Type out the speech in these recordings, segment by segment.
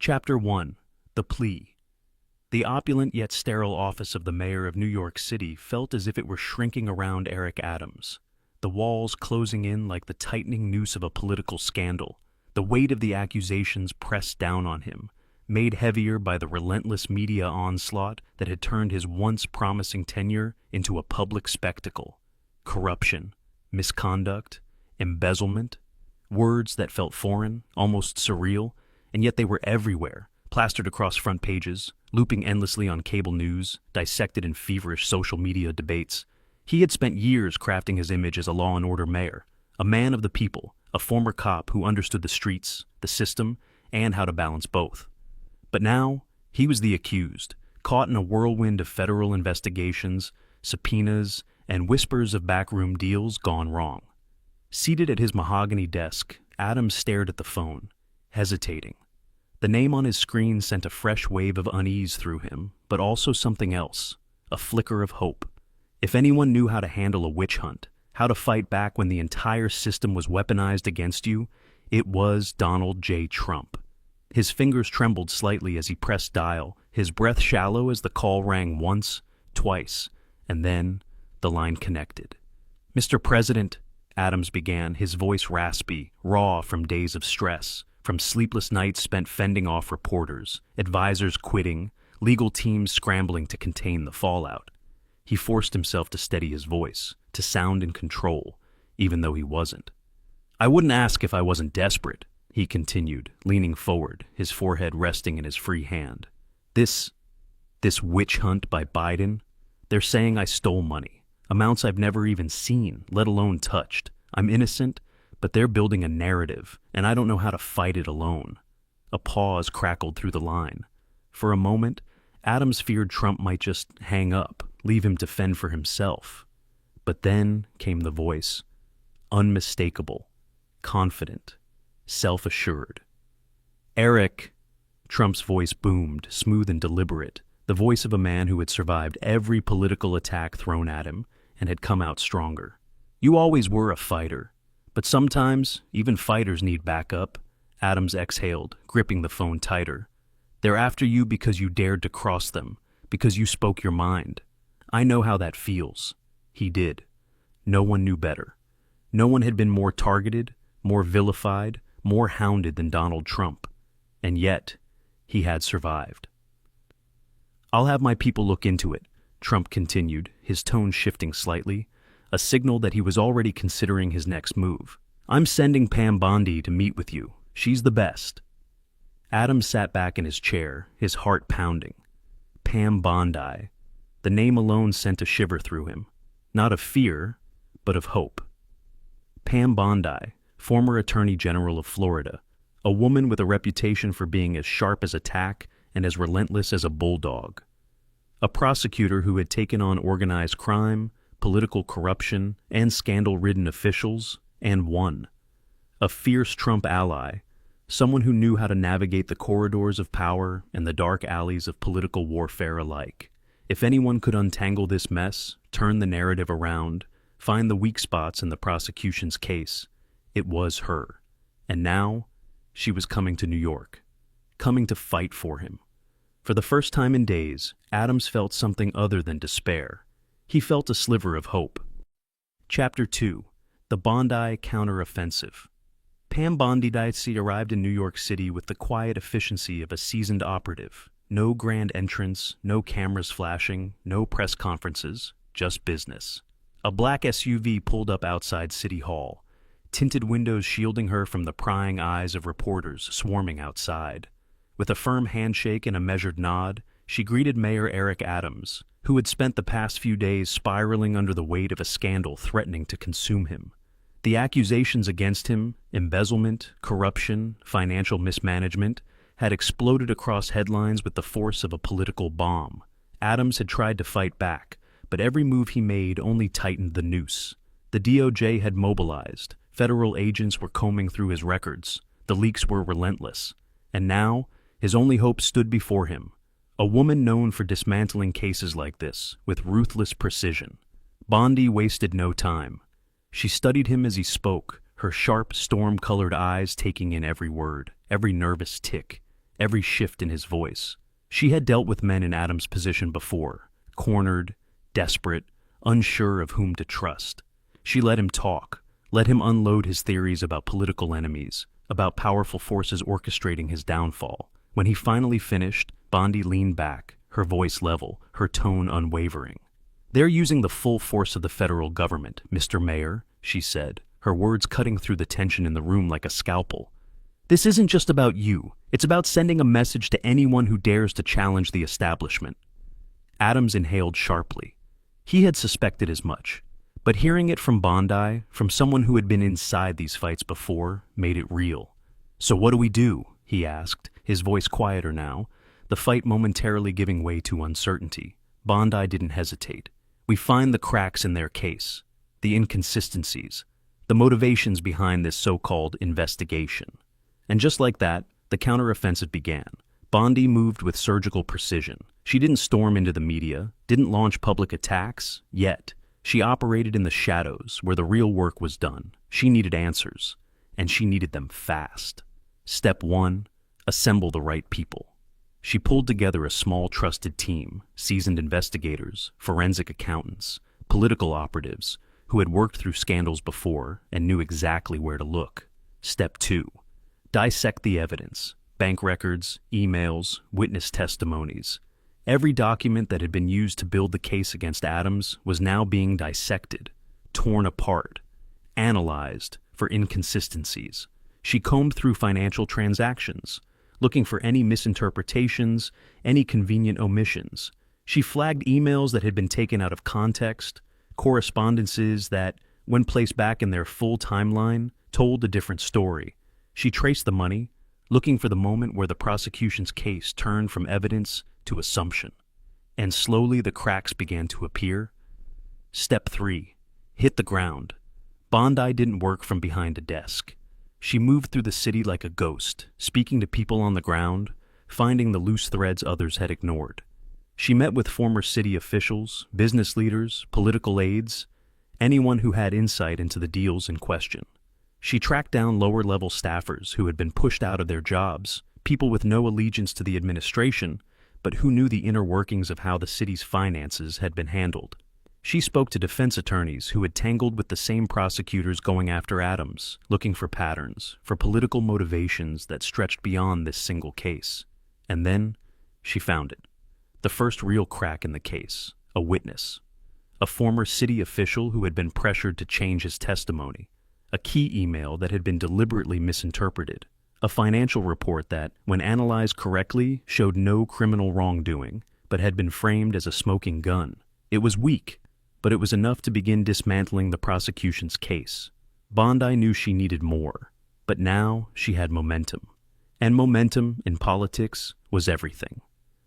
Chapter 1. The Plea. The opulent yet sterile office of the mayor of New York City felt as if it were shrinking around Eric Adams, the walls closing in like the tightening noose of a political scandal, the weight of the accusations pressed down on him, made heavier by the relentless media onslaught that had turned his once promising tenure into a public spectacle. Corruption, misconduct, embezzlement, words that felt foreign, almost surreal, and yet they were everywhere, plastered across front pages, looping endlessly on cable news, dissected in feverish social media debates. He had spent years crafting his image as a law and order mayor, a man of the people, a former cop who understood the streets, the system, and how to balance both. But now, he was the accused, caught in a whirlwind of federal investigations, subpoenas, and whispers of backroom deals gone wrong. Seated at his mahogany desk, Adams stared at the phone, hesitating. The name on his screen sent a fresh wave of unease through him, but also something else, a flicker of hope. If anyone knew how to handle a witch hunt, how to fight back when the entire system was weaponized against you, it was Donald J. Trump. His fingers trembled slightly as he pressed dial, his breath shallow as the call rang once, twice, and then the line connected. "Mr. President," Adams began, his voice raspy, raw from days of stress, from sleepless nights spent fending off reporters, advisors quitting, legal teams scrambling to contain the fallout. He forced himself to steady his voice, to sound in control, even though he wasn't. "I wouldn't ask if I wasn't desperate," he continued, leaning forward, his forehead resting in his free hand. This witch hunt by Biden, they're saying I stole money, amounts I've never even seen, let alone touched. I'm innocent, but they're building a narrative, and I don't know how to fight it alone." A pause crackled through the line. For a moment, Adams feared Trump might just hang up, leave him to fend for himself. But then came the voice, unmistakable, confident, self-assured. "Eric," Trump's voice boomed, smooth and deliberate, the voice of a man who had survived every political attack thrown at him and had come out stronger. "You always were a fighter, but sometimes even fighters need backup." Adams exhaled, gripping the phone tighter. "They're after you because you dared to cross them, because you spoke your mind. I know how that feels." He did. No one knew better. No one had been more targeted, more vilified, more hounded than Donald Trump. And yet, he had survived. "I'll have my people look into it," Trump continued, his tone shifting slightly, a signal that he was already considering his next move. "I'm sending Pam Bondi to meet with you. She's the best." Adams sat back in his chair, his heart pounding. Pam Bondi. The name alone sent a shiver through him, not of fear, but of hope. Pam Bondi, former Attorney General of Florida, a woman with a reputation for being as sharp as a tack and as relentless as a bulldog. A prosecutor who had taken on organized crime, political corruption, and scandal-ridden officials, and won. A fierce Trump ally, someone who knew how to navigate the corridors of power and the dark alleys of political warfare alike. If anyone could untangle this mess, turn the narrative around, find the weak spots in the prosecution's case, it was her. And now, she was coming to New York, coming to fight for him. For the first time in days, Adams felt something other than despair. He felt a sliver of hope. Chapter 2. The Bondi Counteroffensive. Pam Bondi arrived in New York City with the quiet efficiency of a seasoned operative. No grand entrance, no cameras flashing, no press conferences, just business. A black SUV pulled up outside City Hall, tinted windows shielding her from the prying eyes of reporters swarming outside. With a firm handshake and a measured nod, she greeted Mayor Eric Adams, who had spent the past few days spiraling under the weight of a scandal threatening to consume him. The accusations against him, embezzlement, corruption, financial mismanagement, had exploded across headlines with the force of a political bomb. Adams had tried to fight back, but every move he made only tightened the noose. The DOJ had mobilized, federal agents were combing through his records, the leaks were relentless, and now his only hope stood before him. A woman known for dismantling cases like this with ruthless precision. Bondi wasted no time. She studied him as he spoke, her sharp, storm-colored eyes taking in every word, every nervous tick, every shift in his voice. She had dealt with men in Adams' position before, cornered, desperate, unsure of whom to trust. She let him talk, let him unload his theories about political enemies, about powerful forces orchestrating his downfall. When he finally finished, Bondi leaned back, her voice level, her tone unwavering. "They're using the full force of the federal government, Mr. Mayor," she said, her words cutting through the tension in the room like a scalpel. "This isn't just about you. It's about sending a message to anyone who dares to challenge the establishment." Adams inhaled sharply. He had suspected as much, but hearing it from Bondi, from someone who had been inside these fights before, made it real. "So what do we do?" he asked, his voice quieter now, the fight momentarily giving way to uncertainty. Bondi didn't hesitate. "We find the cracks in their case, the inconsistencies, the motivations behind this so-called investigation." And just like that, the counteroffensive began. Bondi moved with surgical precision. She didn't storm into the media, didn't launch public attacks, yet. She operated in the shadows, where the real work was done. She needed answers, and she needed them fast. Step 1, assemble the right people. She pulled together a small trusted team, seasoned investigators, forensic accountants, political operatives, who had worked through scandals before and knew exactly where to look. Step 2, dissect the evidence, bank records, emails, witness testimonies. Every document that had been used to build the case against Adams was now being dissected, torn apart, analyzed for inconsistencies. She combed through financial transactions, looking for any misinterpretations, any convenient omissions. She flagged emails that had been taken out of context, correspondences that, when placed back in their full timeline, told a different story. She traced the money, looking for the moment where the prosecution's case turned from evidence to assumption. And slowly the cracks began to appear. Step 3, hit the ground. Bondi didn't work from behind a desk. She moved through the city like a ghost, speaking to people on the ground, finding the loose threads others had ignored. She met with former city officials, business leaders, political aides, anyone who had insight into the deals in question. She tracked down lower-level staffers who had been pushed out of their jobs, people with no allegiance to the administration, but who knew the inner workings of how the city's finances had been handled. She spoke to defense attorneys who had tangled with the same prosecutors going after Adams, looking for patterns, for political motivations that stretched beyond this single case. And then she found it. The first real crack in the case, a witness. A former city official who had been pressured to change his testimony. A key email that had been deliberately misinterpreted. A financial report that, when analyzed correctly, showed no criminal wrongdoing, but had been framed as a smoking gun. It was weak, but it was enough to begin dismantling the prosecution's case. Bondi knew she needed more, but now she had momentum. And momentum, in politics, was everything.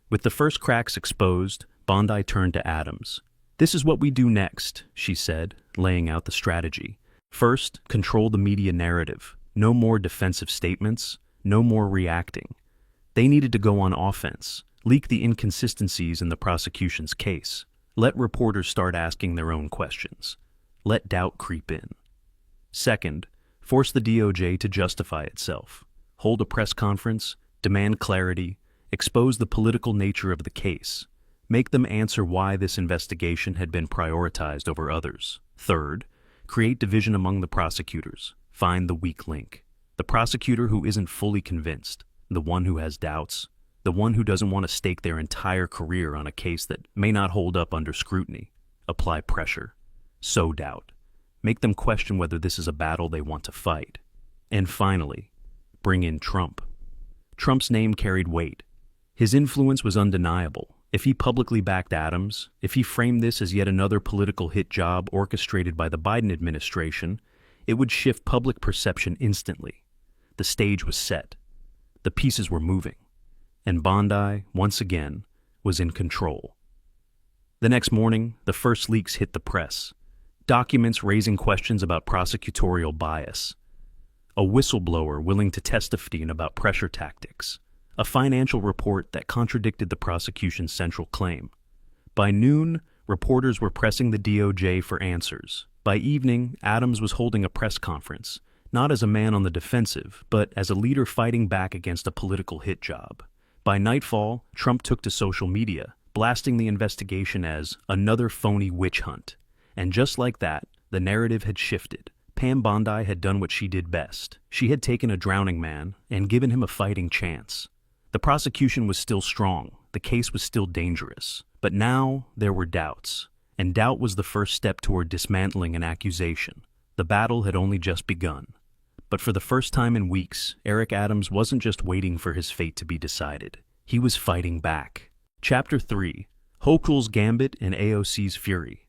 With the first cracks exposed, Bondi turned to Adams. "This is what we do next," she said, laying out the strategy. "First, control the media narrative. No more defensive statements, no more reacting. They needed to go on offense, leak the inconsistencies in the prosecution's case. Let reporters start asking their own questions. Let doubt creep in. Second, force the DOJ to justify itself. Hold a press conference, demand clarity, expose the political nature of the case. Make them answer why this investigation had been prioritized over others. Third, create division among the prosecutors. Find the weak link. The prosecutor who isn't fully convinced, the one who has doubts, the one who doesn't want to stake their entire career on a case that may not hold up under scrutiny. Apply pressure. Sow doubt. Make them question whether this is a battle they want to fight. And finally, bring in Trump. Trump's name carried weight. His influence was undeniable. If he publicly backed Adams, if he framed this as yet another political hit job orchestrated by the Biden administration, it would shift public perception instantly. The stage was set. The pieces were moving. And Bondi, once again, was in control. The next morning, the first leaks hit the press. Documents raising questions about prosecutorial bias. A whistleblower willing to testify about pressure tactics. A financial report that contradicted the prosecution's central claim. By noon, reporters were pressing the DOJ for answers. By evening, Adams was holding a press conference, not as a man on the defensive, but as a leader fighting back against a political hit job. By nightfall, Trump took to social media, blasting the investigation as another phony witch hunt. And just like that, the narrative had shifted. Pam Bondi had done what she did best. She had taken a drowning man and given him a fighting chance. The prosecution was still strong, the case was still dangerous, but now there were doubts, and doubt was the first step toward dismantling an accusation. The battle had only just begun. But for the first time in weeks, Eric Adams wasn't just waiting for his fate to be decided. He was fighting back. Chapter 3: Hochul's Gambit and AOC's Fury.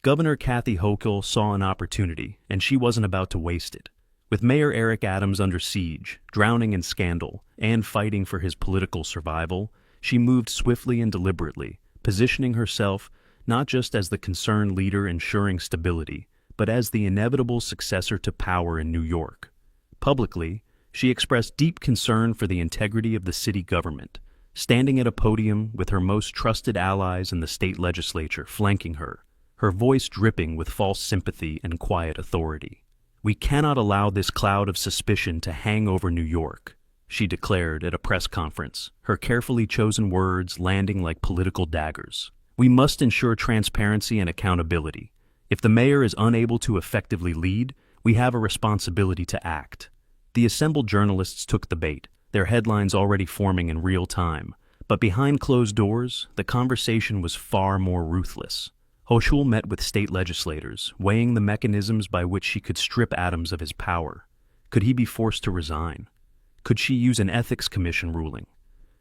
Governor Kathy Hochul saw an opportunity, and she wasn't about to waste it. With Mayor Eric Adams under siege, drowning in scandal, and fighting for his political survival, she moved swiftly and deliberately, positioning herself not just as the concerned leader ensuring stability, but as the inevitable successor to power in New York. Publicly, she expressed deep concern for the integrity of the city government, standing at a podium with her most trusted allies in the state legislature flanking her, her voice dripping with false sympathy and quiet authority. "We cannot allow this cloud of suspicion to hang over New York," she declared at a press conference, her carefully chosen words landing like political daggers. "We must ensure transparency and accountability. If the mayor is unable to effectively lead, we have a responsibility to act." The assembled journalists took the bait, their headlines already forming in real time. But behind closed doors, the conversation was far more ruthless. Hochul met with state legislators, weighing the mechanisms by which she could strip Adams of his power. Could he be forced to resign? Could she use an ethics commission ruling?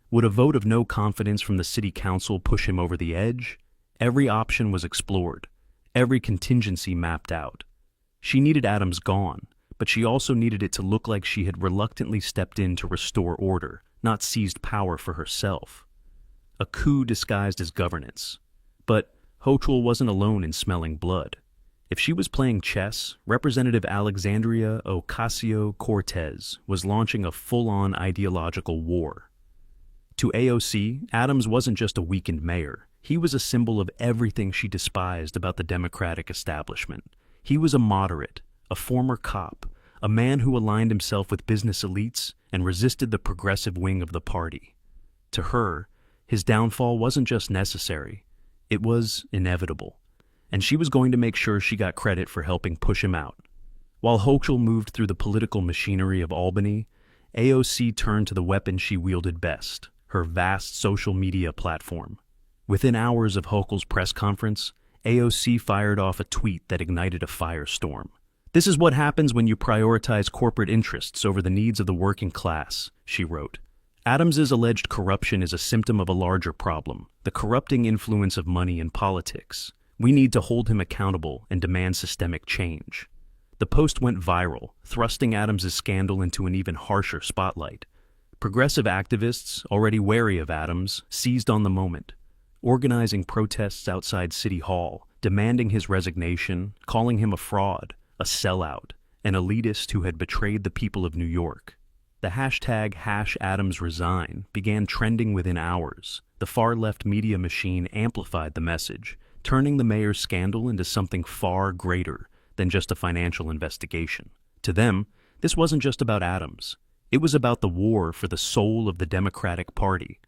Would a vote of no confidence from the city council push him over the edge? Every option was explored, every contingency mapped out. She needed Adams gone, but she also needed it to look like she had reluctantly stepped in to restore order, not seized power for herself. A coup disguised as governance. But Hochul wasn't alone in smelling blood. If she was playing chess, Representative Alexandria Ocasio-Cortez was launching a full-on ideological war. To AOC, Adams wasn't just a weakened mayor. He was a symbol of everything she despised about the Democratic establishment. He was a moderate, a former cop, a man who aligned himself with business elites and resisted the progressive wing of the party. To her, his downfall wasn't just necessary, it was inevitable, and she was going to make sure she got credit for helping push him out. While Hochul moved through the political machinery of Albany, AOC turned to the weapon she wielded best, her vast social media platform. Within hours of Hochul's press conference, AOC fired off a tweet that ignited a firestorm. "This is what happens when you prioritize corporate interests over the needs of the working class," she wrote. Adams's alleged corruption is a symptom of a larger problem, the corrupting influence of money in politics. We need to hold him accountable and demand systemic change. The post went viral, thrusting Adams's scandal into an even harsher spotlight. Progressive activists, already wary of Adams, seized on the moment, organizing protests outside City Hall, demanding his resignation, calling him a fraud, a sellout, an elitist who had betrayed the people of New York. The hashtag #AdamsResign began trending within hours. The far-left media machine amplified the message, turning the mayor's scandal into something far greater than just a financial investigation. To them, this wasn't just about Adams. It was about the war for the soul of the Democratic Party.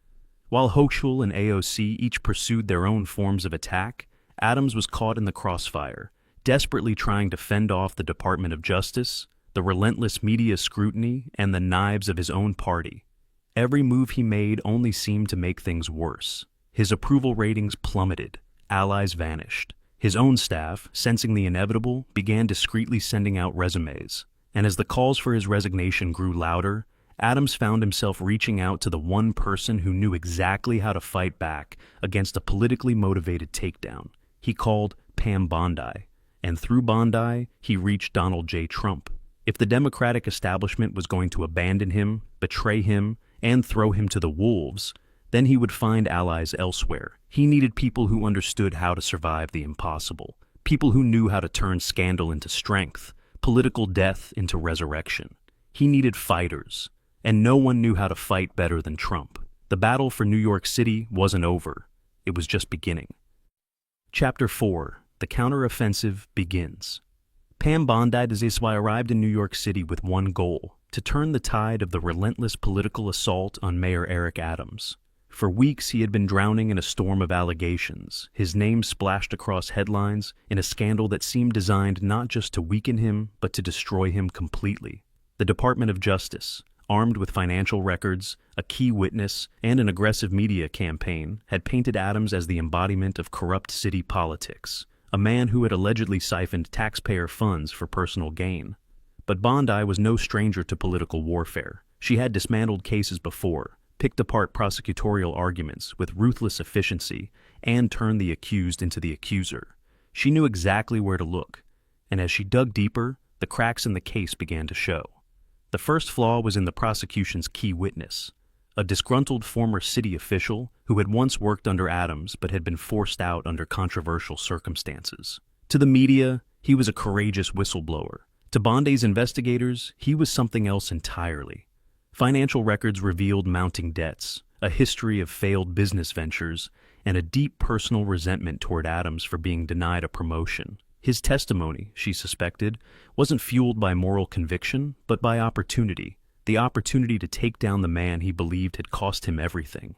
While Hochul and AOC each pursued their own forms of attack, Adams was caught in the crossfire, desperately trying to fend off the Department of Justice, the relentless media scrutiny, and the knives of his own party. Every move he made only seemed to make things worse. His approval ratings plummeted, allies vanished. His own staff, sensing the inevitable, began discreetly sending out resumes. And as the calls for his resignation grew louder, Adams found himself reaching out to the one person who knew exactly how to fight back against a politically motivated takedown. He called Pam Bondi, and through Bondi, he reached Donald J. Trump. If the Democratic establishment was going to abandon him, betray him, and throw him to the wolves, then he would find allies elsewhere. He needed people who understood how to survive the impossible, people who knew how to turn scandal into strength, political death into resurrection. He needed fighters, and no one knew how to fight better than Trump. The battle for New York City wasn't over. It was just beginning. Chapter 4: The Counteroffensive begins. Pam Bondi arrived in New York City with one goal: to turn the tide of the relentless political assault on Mayor Eric Adams. For weeks he had been drowning in a storm of allegations, his name splashed across headlines in a scandal that seemed designed not just to weaken him, but to destroy him completely. The Department of Justice, armed with financial records, a key witness, and an aggressive media campaign, had painted Adams as the embodiment of corrupt city politics, a man who had allegedly siphoned taxpayer funds for personal gain. But Bondi was no stranger to political warfare. She had dismantled cases before, picked apart prosecutorial arguments with ruthless efficiency, and turned the accused into the accuser. She knew exactly where to look, and as she dug deeper, the cracks in the case began to show. The first flaw was in the prosecution's key witness, a disgruntled former city official who had once worked under Adams but had been forced out under controversial circumstances. To the media, he was a courageous whistleblower. To Bondi's investigators, he was something else entirely. Financial records revealed mounting debts, a history of failed business ventures, and a deep personal resentment toward Adams for being denied a promotion. His testimony, she suspected, wasn't fueled by moral conviction, but by opportunity, the opportunity to take down the man he believed had cost him everything.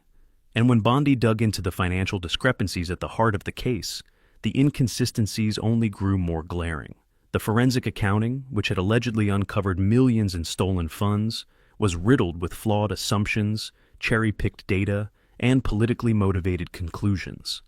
And when Bondi dug into the financial discrepancies at the heart of the case, the inconsistencies only grew more glaring. The forensic accounting, which had allegedly uncovered millions in stolen funds, was riddled with flawed assumptions, cherry-picked data, and politically motivated conclusions.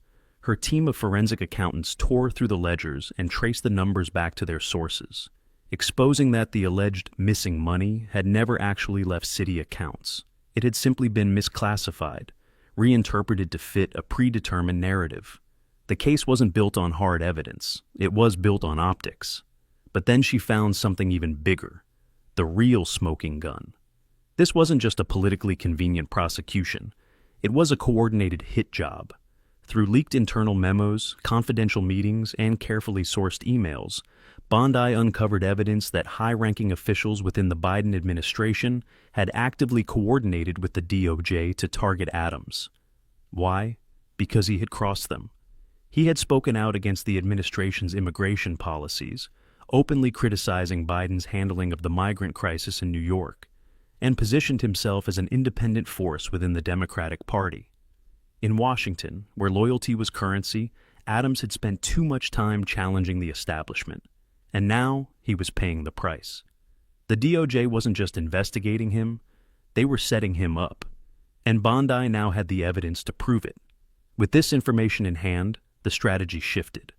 Her team of forensic accountants tore through the ledgers and traced the numbers back to their sources, exposing that the alleged missing money had never actually left city accounts. It had simply been misclassified, reinterpreted to fit a predetermined narrative. The case wasn't built on hard evidence, it was built on optics. But then she found something even bigger: the real smoking gun. This wasn't just a politically convenient prosecution, it was a coordinated hit job. Through leaked internal memos, confidential meetings, and carefully sourced emails, Bondi uncovered evidence that high-ranking officials within the Biden administration had actively coordinated with the DOJ to target Adams. Why? Because he had crossed them. He had spoken out against the administration's immigration policies, openly criticizing Biden's handling of the migrant crisis in New York, and positioned himself as an independent force within the Democratic Party. In Washington, where loyalty was currency, Adams had spent too much time challenging the establishment, and now he was paying the price. The DOJ wasn't just investigating him, they were setting him up, and Bondi now had the evidence to prove it. With this information in hand, the strategy shifted.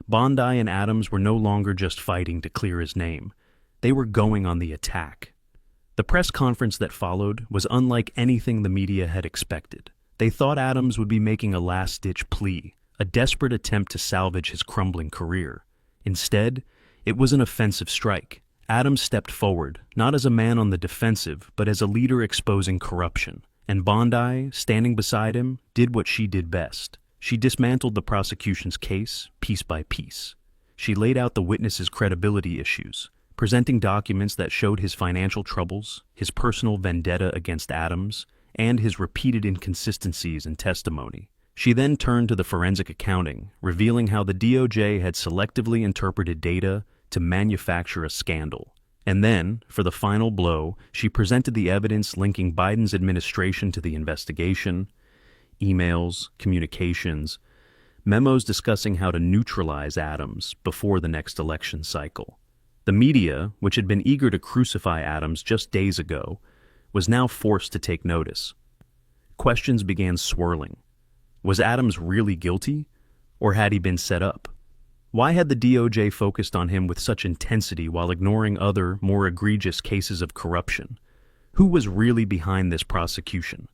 Bondi and Adams were no longer just fighting to clear his name, they were going on the attack. The press conference that followed was unlike anything the media had expected. They thought Adams would be making a last-ditch plea, a desperate attempt to salvage his crumbling career. Instead, it was an offensive strike. Adams stepped forward, not as a man on the defensive, but as a leader exposing corruption. And Bondi, standing beside him, did what she did best. She dismantled the prosecution's case, piece by piece. She laid out the witnesses' credibility issues, presenting documents that showed his financial troubles, his personal vendetta against Adams, and his repeated inconsistencies in testimony. She then turned to the forensic accounting, revealing how the DOJ had selectively interpreted data to manufacture a scandal. And then, for the final blow, she presented the evidence linking Biden's administration to the investigation: emails, communications, memos discussing how to neutralize Adams before the next election cycle. The media, which had been eager to crucify Adams just days ago, was now forced to take notice. Questions began swirling. Was Adams really guilty, or had he been set up? Why had the DOJ focused on him with such intensity while ignoring other, more egregious cases of corruption? Who was really behind this prosecution?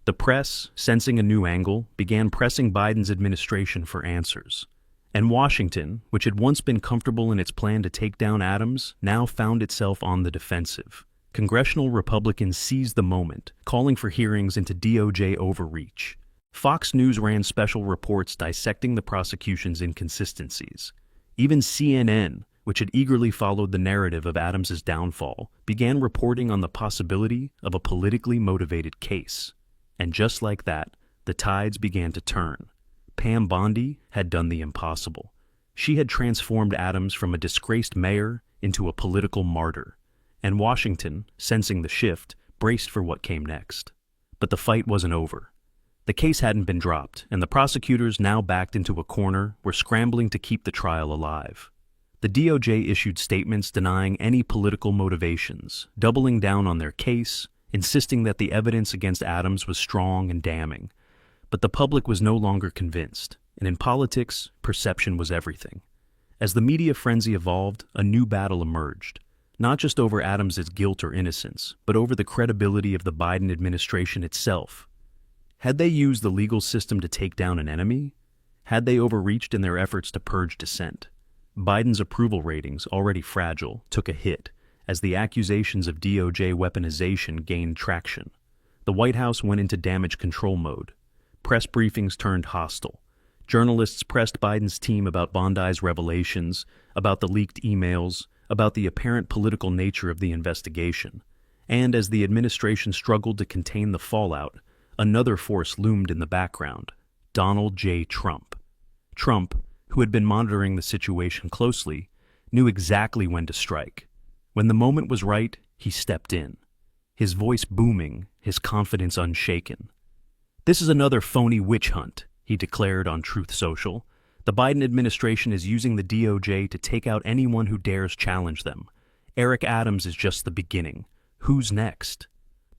The press, sensing a new angle, began pressing Biden's administration for answers. And Washington, which had once been comfortable in its plan to take down Adams, now found itself on the defensive. Congressional Republicans seized the moment, calling for hearings into DOJ overreach. Fox News ran special reports dissecting the prosecution's inconsistencies. Even CNN, which had eagerly followed the narrative of Adams's downfall, began reporting on the possibility of a politically motivated case. And just like that, the tides began to turn. Pam Bondi had done the impossible. She had transformed Adams from a disgraced mayor into a political martyr, and Washington, sensing the shift, braced for what came next. But the fight wasn't over. The case hadn't been dropped, and the prosecutors, now backed into a corner, were scrambling to keep the trial alive. The DOJ issued statements denying any political motivations, doubling down on their case, insisting that the evidence against Adams was strong and damning. But the public was no longer convinced, and in politics, perception was everything. As the media frenzy evolved, a new battle emerged, not just over Adams's guilt or innocence, but over the credibility of the Biden administration itself. Had they used the legal system to take down an enemy? Had they overreached in their efforts to purge dissent? Biden's approval ratings, already fragile, took a hit as the accusations of DOJ weaponization gained traction. The White House went into damage control mode. Press briefings turned hostile. Journalists pressed Biden's team about Bondi's revelations, about the leaked emails, about the apparent political nature of the investigation. And as the administration struggled to contain the fallout, another force loomed in the background: Donald J. Trump. Trump, who had been monitoring the situation closely, knew exactly when to strike. When the moment was right, he stepped in, his voice booming, his confidence unshaken. "This is another phony witch hunt," he declared on Truth Social. "The Biden administration is using the DOJ to take out anyone who dares challenge them. Eric Adams is just the beginning. Who's next?"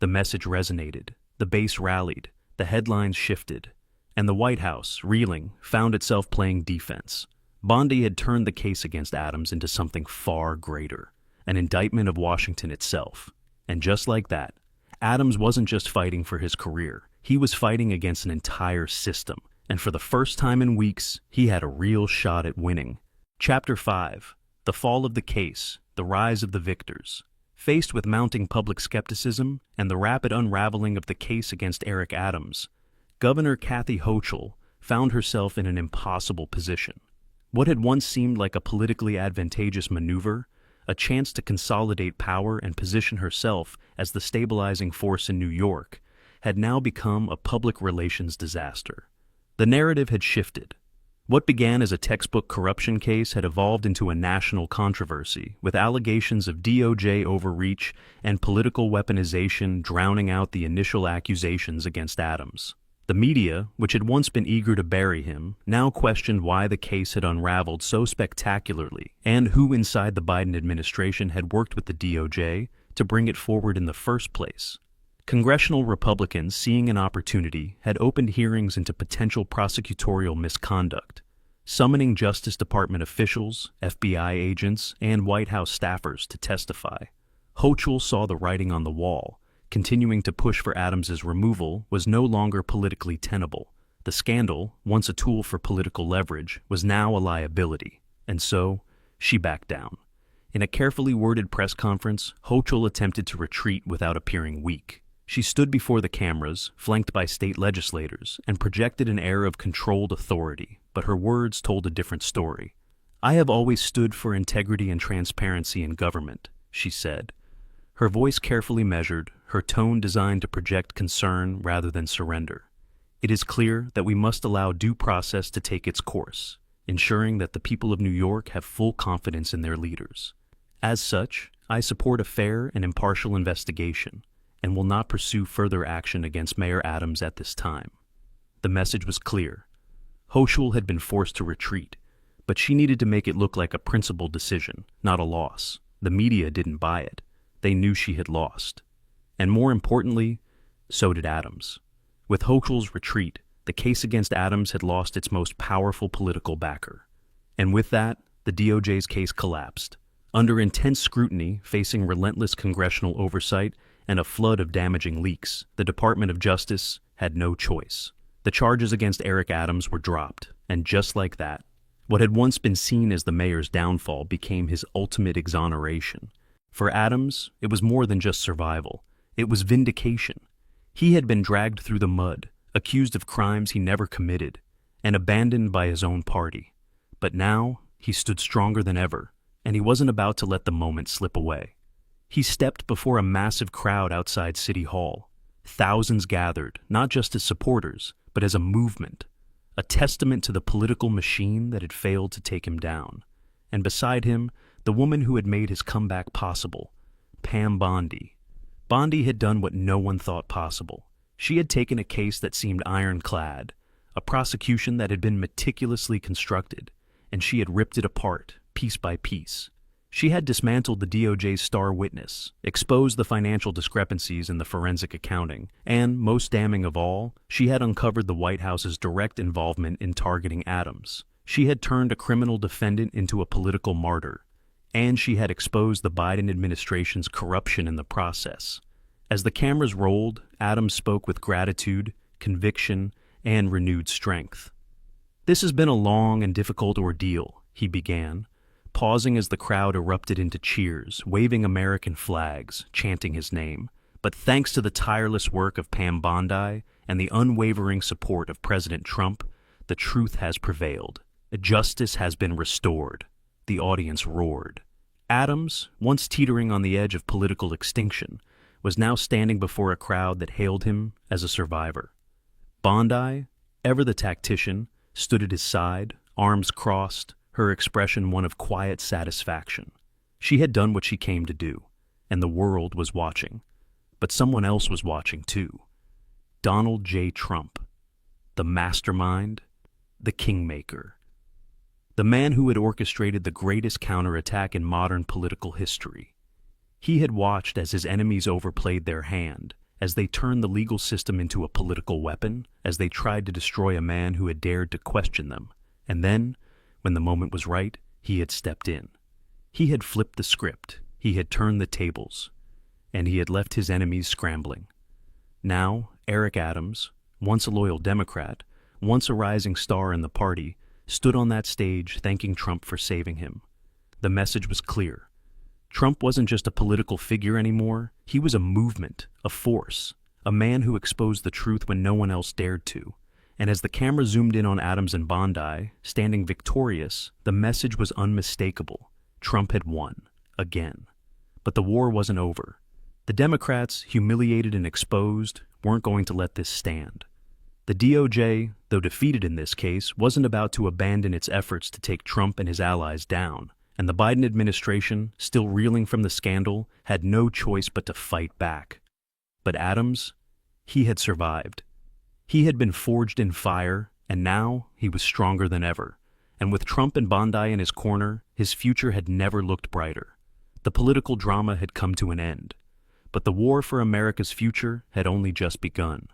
The message resonated. The base rallied. The headlines shifted. And the White House, reeling, found itself playing defense. Bondi had turned the case against Adams into something far greater, an indictment of Washington itself. And just like that, Adams wasn't just fighting for his career. He was fighting against an entire system. And for the first time in weeks, he had a real shot at winning. Chapter 5. The Fall of the Case, the Rise of the Victors. Faced with mounting public skepticism and the rapid unraveling of the case against Eric Adams, Governor Kathy Hochul found herself in an impossible position. What had once seemed like a politically advantageous maneuver, a chance to consolidate power and position herself as the stabilizing force in New York, had now become a public relations disaster. The narrative had shifted. What began as a textbook corruption case had evolved into a national controversy, with allegations of DOJ overreach and political weaponization drowning out the initial accusations against Adams. The media, which had once been eager to bury him, now questioned why the case had unraveled so spectacularly and who inside the Biden administration had worked with the DOJ to bring it forward in the first place. Congressional Republicans, seeing an opportunity, had opened hearings into potential prosecutorial misconduct, summoning Justice Department officials, FBI agents, and White House staffers to testify. Hochul saw the writing on the wall. Continuing to push for Adams's removal was no longer politically tenable. The scandal, once a tool for political leverage, was now a liability, and so she backed down. In a carefully worded press conference, Hochul attempted to retreat without appearing weak. She stood before the cameras, flanked by state legislators, and projected an air of controlled authority, but her words told a different story. "I have always stood for integrity and transparency in government," she said. Her voice carefully measured, her tone designed to project concern rather than surrender. "It is clear that we must allow due process to take its course, ensuring that the people of New York have full confidence in their leaders. As such, I support a fair and impartial investigation, and will not pursue further action against Mayor Adams at this time." The message was clear. Hochul had been forced to retreat, but she needed to make it look like a principled decision, not a loss. The media didn't buy it. They knew she had lost. And more importantly, so did Adams. With Hochul's retreat, the case against Adams had lost its most powerful political backer. And with that, the DOJ's case collapsed. Under intense scrutiny, facing relentless congressional oversight and a flood of damaging leaks, the Department of Justice had no choice. The charges against Eric Adams were dropped, and just like that, what had once been seen as the mayor's downfall became his ultimate exoneration. For Adams, it was more than just survival. It was vindication. He had been dragged through the mud, accused of crimes he never committed, and abandoned by his own party. But now, he stood stronger than ever, and he wasn't about to let the moment slip away. He stepped before a massive crowd outside City Hall. Thousands gathered, not just as supporters, but as a movement. a testament to the political machine that had failed to take him down. And beside him, the woman who had made his comeback possible, Pam Bondi. Bondi had done what no one thought possible. She had taken a case that seemed ironclad, a prosecution that had been meticulously constructed, and she had ripped it apart, piece by piece. She had dismantled the DOJ's star witness, exposed the financial discrepancies in the forensic accounting, and, most damning of all, she had uncovered the White House's direct involvement in targeting Adams. She had turned a criminal defendant into a political martyr, and she had exposed the Biden administration's corruption in the process. As the cameras rolled, Adams spoke with gratitude, conviction, and renewed strength. "This has been a long and difficult ordeal," he began, pausing as the crowd erupted into cheers, waving American flags, chanting his name. "But thanks to the tireless work of Pam Bondi and the unwavering support of President Trump, the truth has prevailed. Justice has been restored." The audience roared. Adams, once teetering on the edge of political extinction, was now standing before a crowd that hailed him as a survivor. Bondi, ever the tactician, stood at his side, arms crossed, her expression one of quiet satisfaction. She had done what she came to do, and the world was watching. But someone else was watching too. Donald J. Trump, the mastermind, the kingmaker, the man who had orchestrated the greatest counterattack in modern political history. He had watched as his enemies overplayed their hand, as they turned the legal system into a political weapon, as they tried to destroy a man who had dared to question them. And then, when the moment was right, he had stepped in. He had flipped the script, he had turned the tables, and he had left his enemies scrambling. Now, Eric Adams, once a loyal Democrat, once a rising star in the party, stood on that stage thanking Trump for saving him. The message was clear. Trump wasn't just a political figure anymore, he was a movement, a force, a man who exposed the truth when no one else dared to. And as the camera zoomed in on Adams and Bondi, standing victorious, the message was unmistakable. Trump had won, again. But the war wasn't over. The Democrats, humiliated and exposed, weren't going to let this stand. The DOJ, though defeated in this case, wasn't about to abandon its efforts to take Trump and his allies down, and the Biden administration, still reeling from the scandal, had no choice but to fight back. But Adams, he had survived. He had been forged in fire, and now he was stronger than ever. And with Trump and Bondi in his corner, his future had never looked brighter. The political drama had come to an end. But the war for America's future had only just begun.